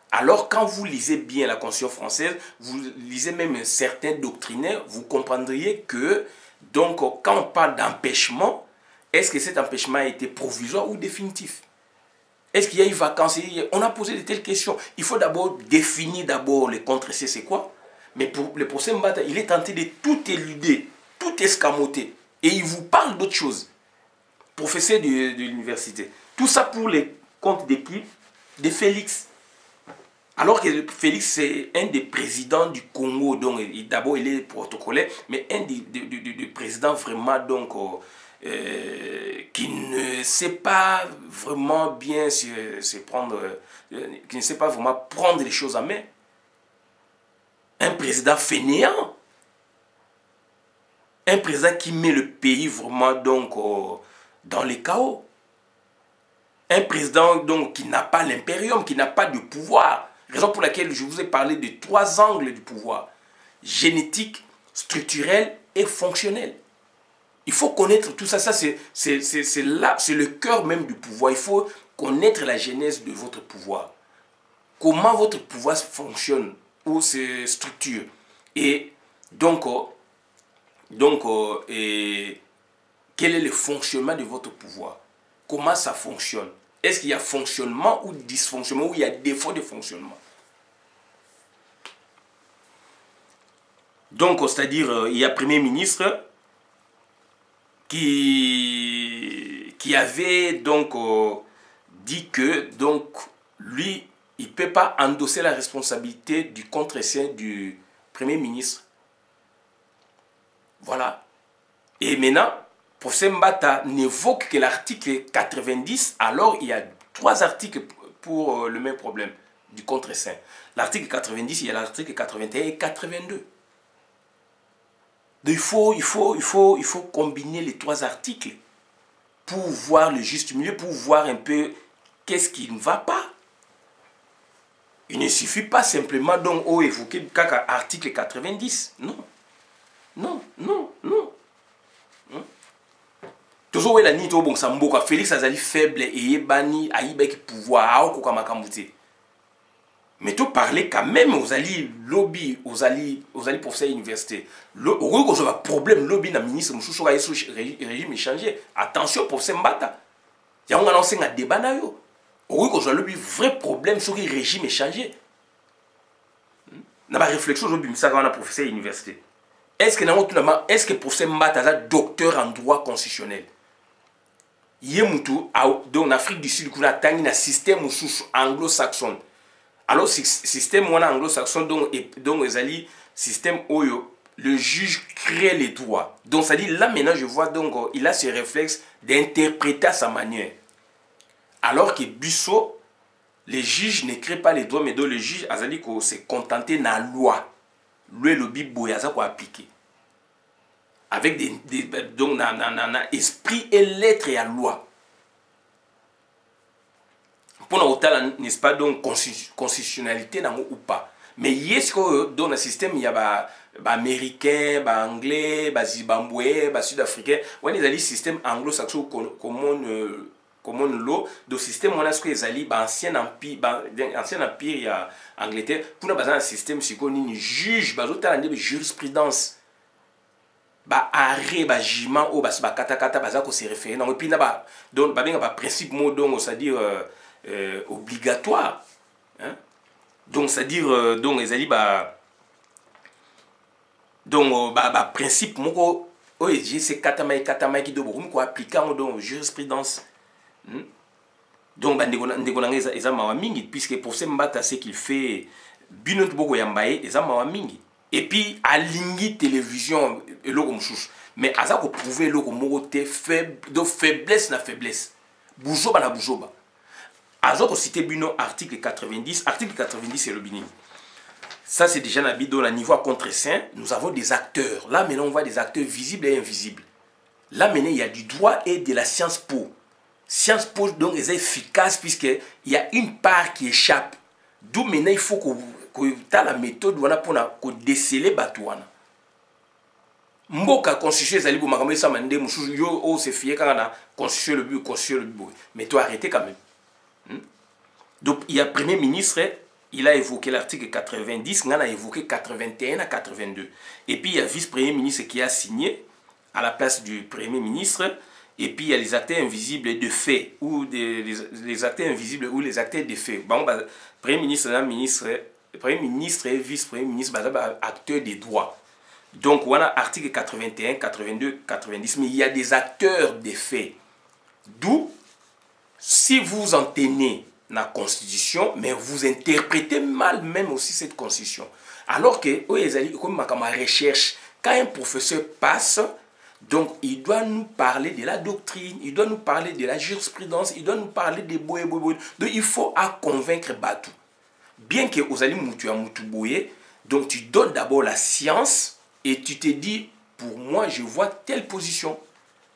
Alors, quand vous lisez bien la Constitution française, vous lisez même certains doctrinaires, vous comprendriez que, donc, quand on parle d'empêchement, est-ce que cet empêchement a été provisoire ou définitif? Est-ce qu'il y a eu vacances? On a posé de telles questions. Il faut d'abord définir les contre-essais, c'est quoi? Mais pour le procès Mbata, il est tenté de tout éluder, tout escamoter. Et il vous parle d'autre chose. Professeur de l'université. Tout ça pour les comptes d'équipe de Félix. Alors que Félix, c'est un des présidents du Congo, donc d'abord il est protocolaire, mais un des présidents vraiment donc, qui ne sait pas vraiment bien se prendre, qui ne sait pas vraiment prendre les choses en main. Un président fainéant. Un président qui met le pays vraiment donc, dans les chaos. Un président donc, qui n'a pas l'impérium, qui n'a pas de pouvoir. Raison pour laquelle je vous ai parlé de 3 angles du pouvoir. Génétique, structurel et fonctionnel. Il faut connaître tout ça. Ça, c'est le cœur même du pouvoir. Il faut connaître la genèse de votre pouvoir. Comment votre pouvoir fonctionne ou se structure. Et donc quel est le fonctionnement de votre pouvoir? Comment ça fonctionne? Est-ce qu'il y a fonctionnement ou dysfonctionnement, ou il y a défaut de fonctionnement? Donc, c'est-à-dire, il y a un Premier ministre qui avait donc dit que donc, lui, il ne peut pas endosser la responsabilité du contre-saint du Premier ministre. Voilà. Et maintenant, professeur Mbata n'évoque que l'article 90, alors il y a 3 articles pour le même problème du contre-saint. L'article 90, il y a l'article 81 et 82. Donc il faut combiner les 3 articles pour voir le juste milieu, pour voir un peu qu'est-ce qui ne va pas. Il ne suffit pas simplement donc évoquer l'article 90. Non. Non, non, non. Toujours la ni to bon samboka Félix azali faible et bani aibeki pouvoir au makambuti. Mais tout parler quand même aux alliés lobby, aux alliés professeurs université. Au que je problème lobby na ministre Moussou régime échangé. Attention professeur Mbata. Il y a un lancé un débat na yo. Au que je lobby vrai problème sur le régime échangé. Na ba réflexion aujourd'hui ça quand on a professeur université. Est-ce que professeur Mbata est docteur en droit constitutionnel? Yemutu en Afrique du Sud, il y a un système anglo-saxon. Alors, système anglo-saxon, donc système où le juge crée les droits. Donc, ça dit, là maintenant, je vois, donc, il a ce réflexe d'interpréter à sa manière. Alors que Busso, les juges ne créent pas les droits, mais donc le juge azali ko se contenter na loi. Lui le bibo yaza ko appliquer. Avec donc na esprit et lettres et à loi. Pour nous n'est-ce pas donc constitutionnalité ou pas. Mais est-ce que dans le système il y a américain, anglais, zimbabwe, sud-africain, on est dans système anglo-saxon common law, le système on a ce que les alliés ancien empire il y a Angleterre pour nous un système si qu'on juge de jurisprudence arrêt jugement ou kata ko se référer non et puis na donc principe mot donc c'est-à-dire obligatoire hein? Donc c'est-à-dire donc les alliés donc principe moko c'est katama qui doit ko appliquer dans jurisprudence. Donc ndeko nanga eza mawa mingi puisque pour Mbata ce qu'il fait binot boko yambaye eza mawa mingi et puis alingi télévision eloko mususu mais aza ko prouver eloko moko te de faiblesse na faiblesse buzoba na buzoba aza ko citer bino article 90 c'est le bini. Ça c'est déjà nabi dans le niveau à contre-saint, nous avons des acteurs. Là maintenant on voit des acteurs visibles et invisibles. Là maintenant il y a du droit et de la science po. Science po donc est efficace puisqu'il y a une part qui échappe. D'où maintenant il faut que tu as la méthode pour déceler batouana. Mboka constitution ezali bo makambo esa mande mususu yo o se fier quand na constitution le but. Mais toi arrêtez quand même. Donc il y a premier ministre, il a évoqué l'article 90, il a évoqué 81 à 82. Et puis il y a vice-premier ministre qui a signé à la place du premier ministre. Et puis il y a les acteurs invisibles de fait, ou les acteurs invisibles ou les acteurs de fait. Bon, premier ministre et vice-premier ministre, acteurs des droits. Donc on a article 81, 82, 90, mais il y a des acteurs des faits. D'où, si vous en tenez la constitution, mais vous interprétez mal même aussi cette constitution. Alors que, comme ma recherche, quand un professeur passe, donc il doit nous parler de la doctrine, il doit nous parler de la jurisprudence, il doit nous parler des boye. Donc il faut convaincre Batou. Bien que aux alliés Moutou Boye, donc tu donnes d'abord la science et tu te dis, pour moi je vois telle position.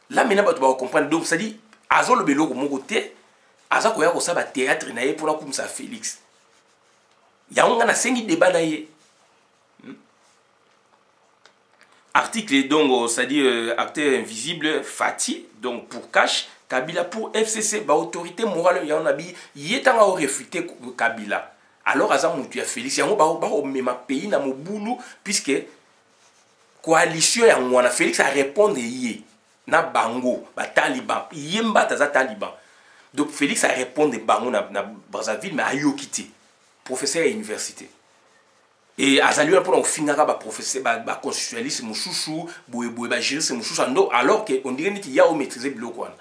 Là maintenant tu vas comprendre. Donc ça dit, Azo le Belo mon côté, Aza koya ko saba théâtre naie pour la comme ça Félix. Ya on a 5 débats naie. Article donc c'est-à-dire acteur invisible Fati donc pour Cash, Kabila pour FCC autorité morale ya on a bi yetanga o réfuter Kabila. Alors Aza Moutou ya Félix ya on même pays na mobulu puisque coalition ya ngwana Félix a répondre yé na bango taliban yemba taza taliban. Donc Félix a répondu bango na Brazzaville mais a yo quitté professeur à l'université. Et azali pour on finira professeur constitutionnaliste mususu boye juriste mususu alors que on dirait qu'il y a au maîtriser biloko wana.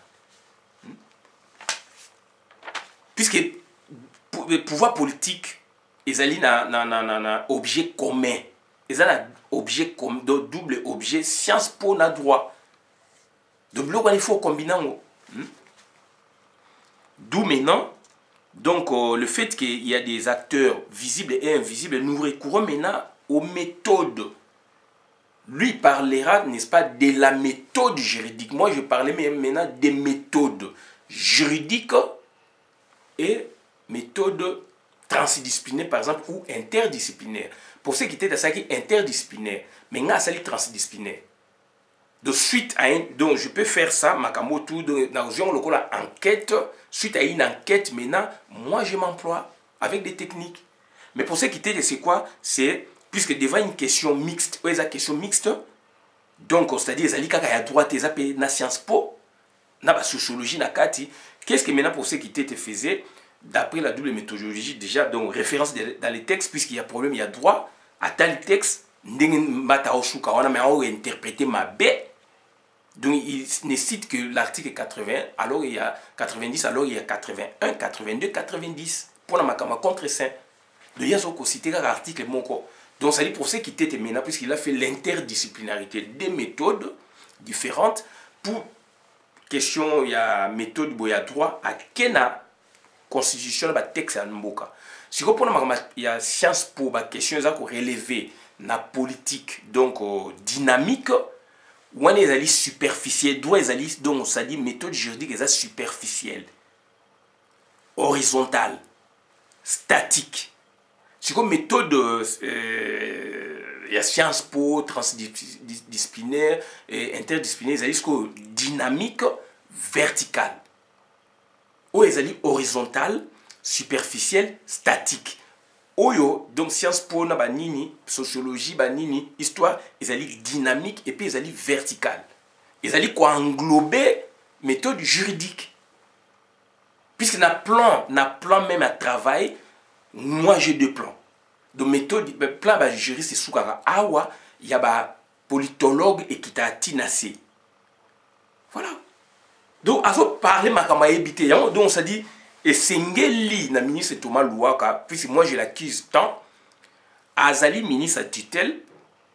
Puisque le pouvoir politique ezali na objet commun. Ezali objet commun double objet science po na droit. Donc biloko il faut combiner. D'où maintenant, donc le fait qu'il y a des acteurs visibles et invisibles, nous recourons maintenant aux méthodes. Lui parlera, n'est-ce pas, de la méthode juridique. Moi, je parlais maintenant des méthodes juridiques et méthodes transdisciplinaires, par exemple, ou interdisciplinaires. Pour ceux qui étaient dans ça qui est interdisciplinaire, maintenant, ça est transdisciplinaire. De suite à un, donc je peux faire ça, Makamoto, dans une enquête, suite à une enquête, maintenant, moi je m'emploie avec des techniques. Mais pour ceux qui étaient, c'est quoi? C'est, puisque devant une question mixte, donc c'est-à-dire, il y a droit à la science po, la sociologie, qu'est-ce que maintenant pour ceux qui étaient faisait, d'après la double méthodologie, déjà, donc référence dans les textes, puisqu'il y a problème, il y a droit à tel texte, interpréter ma baie. Donc il ne cite que l'article 80, alors il y a 90, alors il y a 81, 82, 90. Pour la makama contre saint. Donc il y a cité l'article moko. Donc ça dit pour ceux qui étaient maintenant, puisqu'il a fait l'interdisciplinarité des méthodes différentes. Pour question, il y a méthode, il y a droit à Kena. constitution ba texte ya mboka si ko pona il y a science pour ba question za ko relever na politique donc dynamique ou on est allé superficiel doit les aller donc ça dit méthode juridique est superficielle horizontale statique si comme méthode il y a sciences po transdisciplinaire et interdisciplinaire ils allaient dynamique verticale ou ils allaient horizontale superficielle statique oyo donc sciences po na banini sociologie banini histoire ils allaient dynamique et puis ils allaient verticale ils allaient quoi englober méthode juridique puisque na plan même à travail moi j'ai deux plans donc méthode plan ba juriste soukara awa il y a ba politologue et qui t'a tinacé voilà donc azo parler makama ebité donc on s'est dit et sengeli na ministre Thomas Louaka puisque moi je l'accuse tant azali ministre tutelle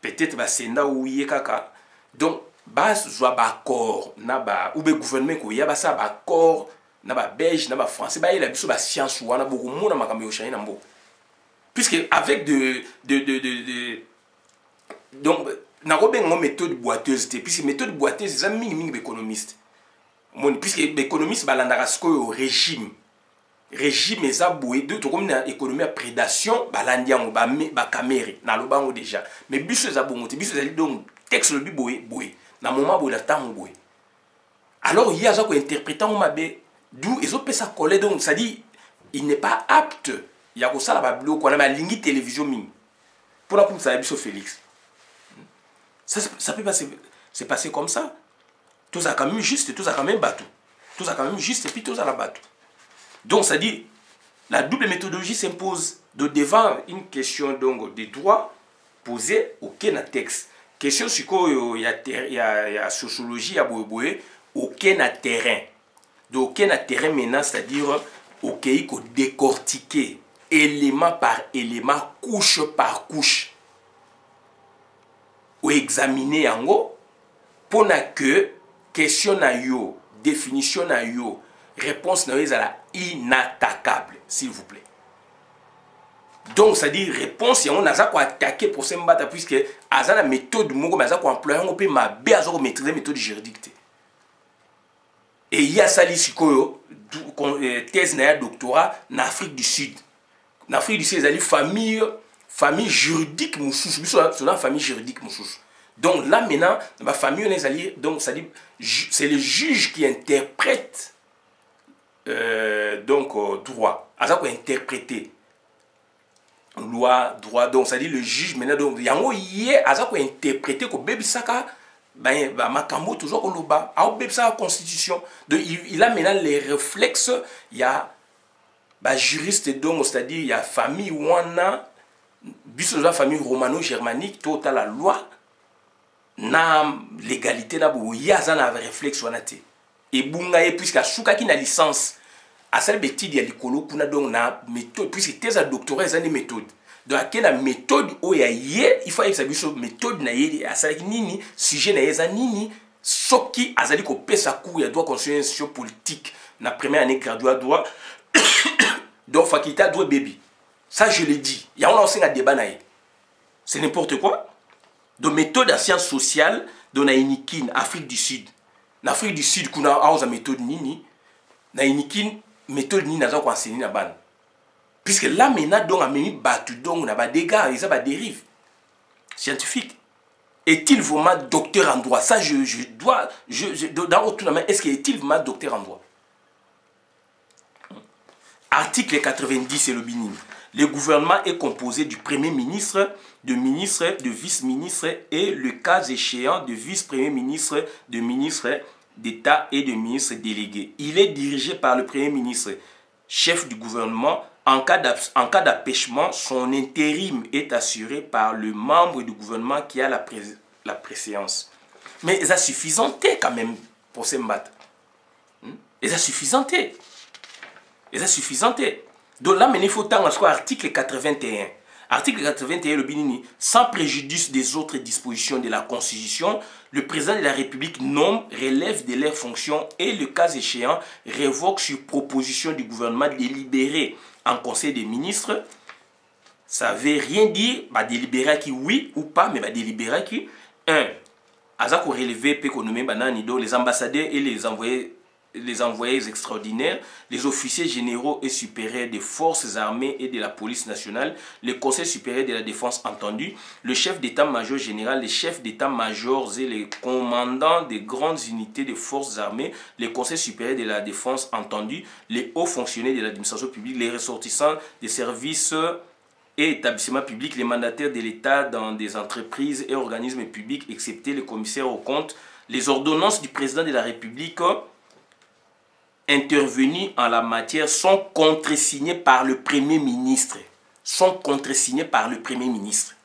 peut-être ba senda ouye kaka donc bas soit ba accord na ba ou be gouvernement ko ya ba ça ba accord na ba belge na ba français ba ila biso ba science wana beaucoup mona makambo yo chani na mbo puisque avec donc na ko bengo méthode boiteuse puisque méthode boiteuse ça mingi économiste mon puisque économiste balandaka ko régime eza boye de to comme na économie à prédation balandiango ba caméré na lobango déjà mais biso za bongo te biso za donc texte le boye na moment boye la temps boye alors il y a ça ko interprétant mabe d'où ils ont fait ça coller donc ça dit il n'est pas apte il y a que ça la bablo ko na ba lingi télévision ming pour la ça biso Félix ça peut passer c'est passé comme ça tout ça quand même juste tout ça quand même bateau tout ça quand même juste et puis tout ça la bateau. Donc, ça dit, la double méthodologie s'impose de devant une question donc, des droits posés aucun texte. Question sur quoi il y a sociologie, il y a boé, aucun terrain. Donc, aucun terrain maintenant, c'est-à-dire, ok, il faut décortiquer élément par élément, couche par couche, ou examiner en haut, pour que question na yo, définition na yo, réponse na yo, inattaquable, s'il vous plaît. Donc, ça dit réponse, on a attaqué pour se battre, puisque la méthode, on a employé, on peut maîtriser la méthode juridique. Et il y a ça, thèse na doctorat en Afrique du Sud. En Afrique du Sud, il y a famille juridique, c'est une famille juridique. Donc là, maintenant, ma famille, donc c'est le juge qui interprète droit, à ça qu'on interpréter loi, droit, donc ça dit le juge maintenant donc yango yé à ça qu'on interpréter que bébé saka ben makambo toujours au loba à bébé ça constitution donc il a maintenant les réflexes il y a juriste donc c'est-à-dire il y a famille wana biso la famille romano-germanique total la loi na légalité na bo ya za na réflexe wana te et bunga puisque asuka qui na licence à cette bêtise il y a l'écolo pour donc na méthode puisque thèse à doctorat c'est une méthode donc à quelle méthode où il y a il faut savoir sur méthode na yé à ça nini sujet na yé nini soki azali ko pesa cours ya droit constitutionnel politique na première année graduat droit donc faculté droit baby ça je le dis il y a on a un débat na yé c'est n'importe quoi de méthode en sciences sociales dans Nainikin Afrique du Sud. En Afrique du Sud, kuna a méthode nini Nainikin méthode nini naza ko enseigner na ban. Puisque là maintenant donc a mis battu donc na ba dégâts, ils a ba dérive scientifique. Est-il vraiment docteur en droit? Ça je dois dans autour est-ce qu'il est-il vraiment docteur en droit? Article 90 c'est le Bénin. Le gouvernement est composé du Premier ministre, de ministres, de vice-ministres et, le cas échéant, de vice-premier ministre, de ministres d'État et de ministres délégués. Il est dirigé par le Premier ministre, chef du gouvernement. En cas d'empêchement, son intérim est assuré par le membre du gouvernement qui a la préséance. Mais c'est suffisant quand même pour se battre. C'est suffisant. C'est suffisant. Donc là, il faut tant article 81. Article 81, le Binini, sans préjudice des autres dispositions de la Constitution, le président de la République nomme, relève de leurs fonctions et, le cas échéant, révoque sur proposition du gouvernement délibéré en Conseil des ministres. Ça ne veut rien dire, bah, délibérer qui oui ou pas, mais bah, délibérer qui, un, Azako relevé, les ambassadeurs et les envoyés extraordinaires, les officiers généraux et supérieurs des forces armées et de la police nationale, le conseil supérieur de la défense entendu, le chef d'état-major général, les chefs d'état-major et les commandants des grandes unités des forces armées, le conseil supérieur de la défense entendu, les hauts fonctionnaires de l'administration publique, les ressortissants des services et établissements publics, les mandataires de l'État dans des entreprises et organismes publics, excepté les commissaires aux comptes, les ordonnances du président de la République intervenues en la matière sont contresignées par le Premier ministre. Sont contresignées par le Premier ministre.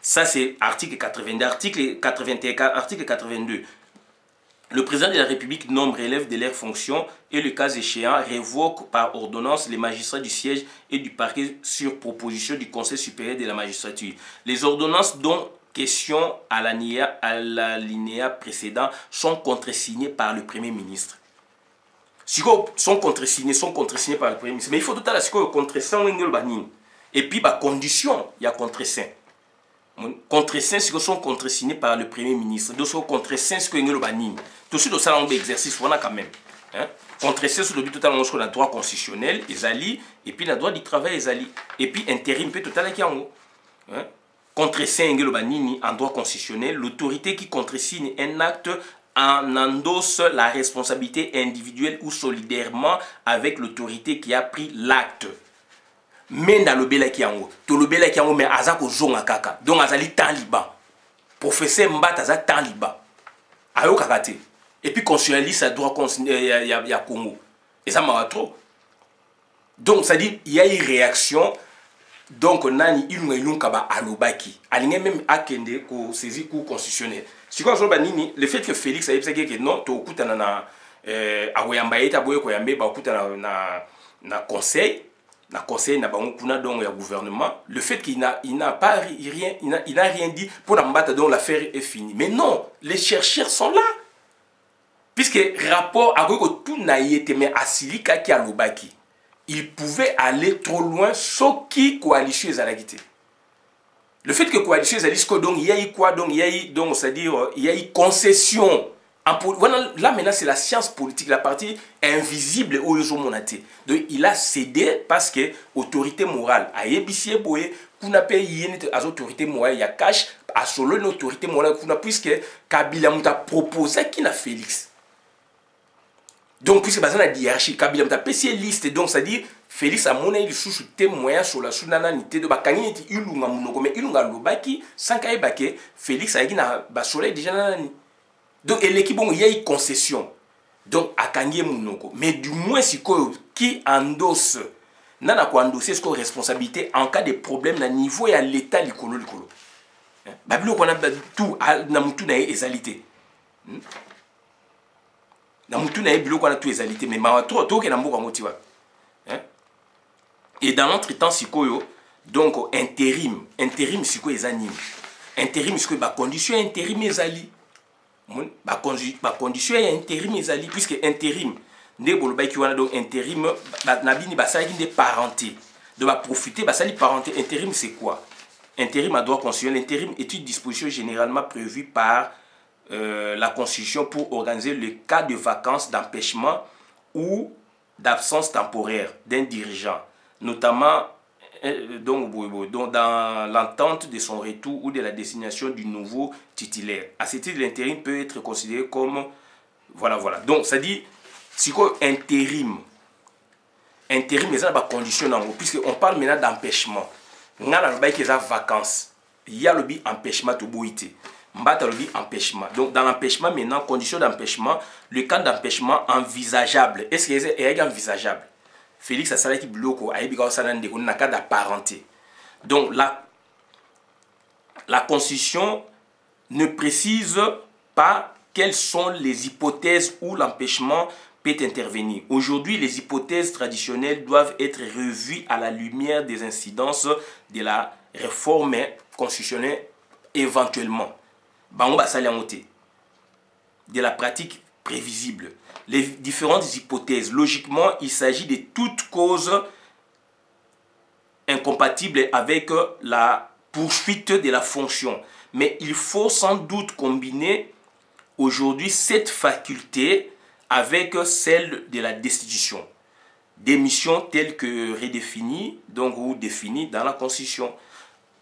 Ça, c'est article 82. Article 81, article 82. Le président de la République nomme, relève de leurs fonctions et, le cas échéant, révoque par ordonnance les magistrats du siège et du parquet sur proposition du Conseil supérieur de la magistrature. Les ordonnances dont question à l'alinéa précédent sont contresignées par le Premier ministre. Si sont contresignées par le Premier ministre. Mais il faut tout à l'heure contresigner. Et puis, bah, condition, il y a contresigné. Contresignes sont contresignés par le Premier ministre. Donc, contresignes ce que nous avons tout de ça, on exercice, on a quand même. Contresignes sur le but total, on a droit constitutionnel, et puis le droit du travail, et puis intérim, peut total qui en haut. Contresignes en droit constitutionnel, l'autorité qui contresigne un acte en endosse la responsabilité individuelle ou solidairement avec l'autorité qui a pris l'acte. Mais dans le bel qui yango, tout le bel qui yango, mais azako zonga kaka. Donc azali taliban. Professeur Mbata aza taliban. Ayo kakate. Et puis constitutionnaliste a droit ya Congo. Et ça m'a trop. Donc ça dit il y a une réaction. Donc nani ilunga kaba alobaki. Alinge même akende ko saisir cour constitutionnel. Si quoi zo banini, le fait que Félix a dit que non, to okutana na awoyamba eta boye ko yambe ba okutana na conseil. Na conseil na bango kuna donc ya gouvernement, le fait qu'il n'a pas rien, il n'a rien dit pour l'ambassade, donc l'affaire est finie. Mais non, les chercheurs sont là. Puisque rapport à tout n'a été mais à Silika qui a l'obaki, il pouvait aller trop loin sauf qui coalition les alagité. Le fait que coalition les alagité, donc il y a eu quoi, donc il y a eu donc c'est-à-dire il y a eu concession. Voilà, là maintenant c'est la science politique, la partie invisible au Yozomonate. Donc il a cédé parce que l'autorité morale a ébissé boye, qu'on a payé à l'autorité morale, il y a cash à solo l'autorité morale qu'on a puisque Kabila m'a proposé qui n'a Félix. Donc puisque basé la hiérarchie, Kabila m'a payé liste, donc ça dit Félix a monnaie il sous témoin sur la sunanité de bakani il ilunga munoko mais ilunga lobaki sans kaibake Félix a dit na basolé déjà nani. Donc, l'équipe, il y a une concession. Donc, à Kanye Mounoko. Mais du moins, si qui endosse, n'a pas endossé ce responsabilité en cas de problème à niveau et à l'état likolo. Babilo qu'on a tout, na mutu na ezalité. Na mutu na bilo qu'on a tout ezalité. Mais ma trop que na mboka motiva. Et dans notre temps, si donc intérim, si ezanime. Intérim, si ba condition intérim ezali. La condition est intérim ezali puisque intérim ne bolobaki qui wana donc intérim nabini basali de parenté de va profiter basali parenté. Intérim c'est quoi? Intérim à droit constitutionnel. Intérim est une disposition généralement prévue par la Constitution pour organiser le cas de vacances, d'empêchement ou d'absence temporaire d'un dirigeant, notamment donc dans l'entente de son retour ou de la désignation du nouveau titulaire. À ce titre, l'intérim peut être considéré comme... Voilà. Donc, ça dit, si quoi intérim, mais ça n'a pas condition en haut, puisqu'on parle maintenant d'empêchement. On a le vacances. Il y a le empêchement de boïté. Mbata le empêchement. Donc, dans l'empêchement, maintenant, condition d'empêchement, le cas d'empêchement envisageable. Est-ce que c'est envisageable? Félix a salé qui bloque à Ebiga Sanande, on n'a qu'à d'apparenter. Donc la Constitution ne précise pas quelles sont les hypothèses où l'empêchement peut intervenir. Aujourd'hui, les hypothèses traditionnelles doivent être revues à la lumière des incidences de la réforme constitutionnelle éventuellement. De la pratique prévisible. Les différentes hypothèses. Logiquement, il s'agit de toutes causes incompatibles avec la poursuite de la fonction. Mais il faut sans doute combiner aujourd'hui cette faculté avec celle de la destitution. Des missions telles que redéfinies, donc ou définies dans la Constitution.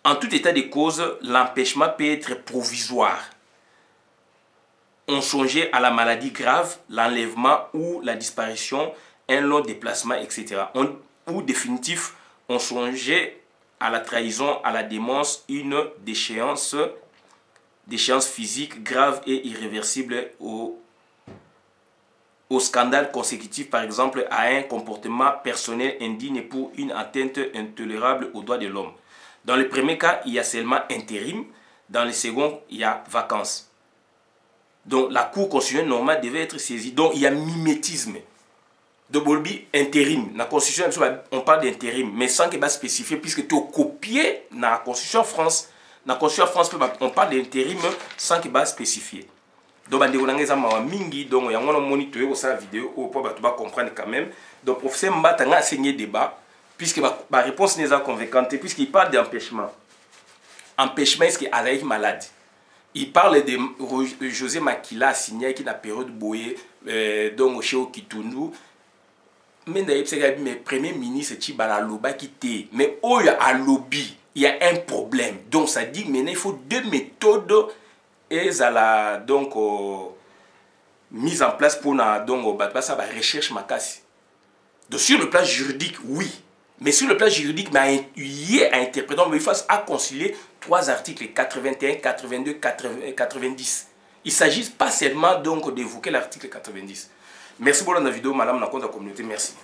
En tout état de cause, l'empêchement peut être provisoire. On songeait à la maladie grave, l'enlèvement ou la disparition, un long déplacement, etc. Ou définitif, on songeait à la trahison, à la démence, une déchéance physique grave et irréversible au scandale consécutif, par exemple, à un comportement personnel indigne pour une atteinte intolérable aux droits de l'homme. Dans le premier cas, il y a seulement intérim. Dans le second, il y a vacances. Donc, la Cour constitutionnelle normale devait être saisie. Donc, il y a mimétisme. De Bolbi, intérim. Dans la Constitution, on parle d'intérim, mais sans qu'il soit spécifié, puisque tu as copié dans la Constitution France. Dans la Constitution France, on parle d'intérim sans qu'il soit spécifié. Donc, on a mingi, donc on a monitorer sa vidéo pour comprendre quand même. Donc, le professeur Mbata a enseigné débat, puisque la réponse n'est pas convaincante, puisqu'il parle d'empêchement. Empêchement, est-ce qu'il est malade? Il parle de José Makila signé qui na période boye donc chez Okitundu. Mais le premier ministre Tchibala Loba qui était. Mais où il y a un lobby, il y a un problème. Donc ça dit maintenant il faut deux méthodes et ça la donc mise en place pour na donc ça va recherche makasi. Donc sur le plan juridique oui. Mais sur le plan juridique, il y a interprété, mais il faut à concilier 3 articles 81, 82, 90. Il ne s'agit pas seulement donc d'évoquer l'article 90. Merci pour la vidéo, madame, la communauté. Merci.